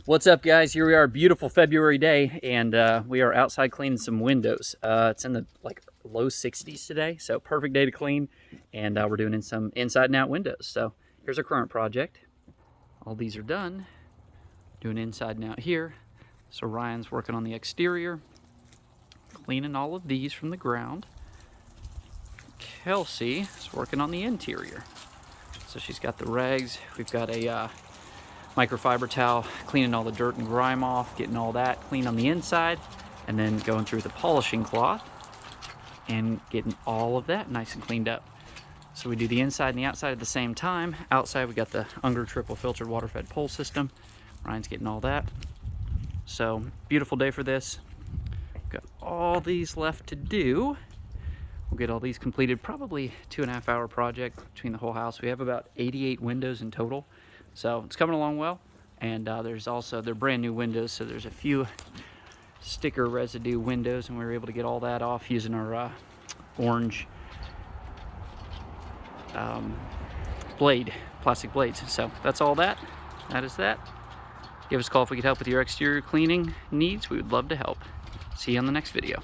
What's up, guys? Here we are, beautiful February day, and we are outside cleaning some windows. It's in the low 60s today, so perfect day to clean. And we're doing in some inside and out windows. So here's our current project. All these are done. Doing inside and out here. So Ryan's working on the exterior, cleaning all of these from the ground. Kelsey is working on the interior. So she's got the rags. We've got a microfiber towel, cleaning all the dirt and grime off, getting all that clean on the inside, and then going through the polishing cloth and getting all of that nice and cleaned up. So we do the inside and the outside at the same time. Outside we got the Unger triple filtered water fed pole system. Ryan's getting all that. So beautiful day for this. Got all these left to do. We'll get all these completed, probably 2.5 hour project between the whole house. We have about 88 windows in total. So it's coming along well, and there's also, they're brand new windows, so there's a few sticker residue windows, and we were able to get all that off using our orange plastic blades. So that's all that. That is that. Give us a call if we could help with your exterior cleaning needs. We would love to help. See you on the next video.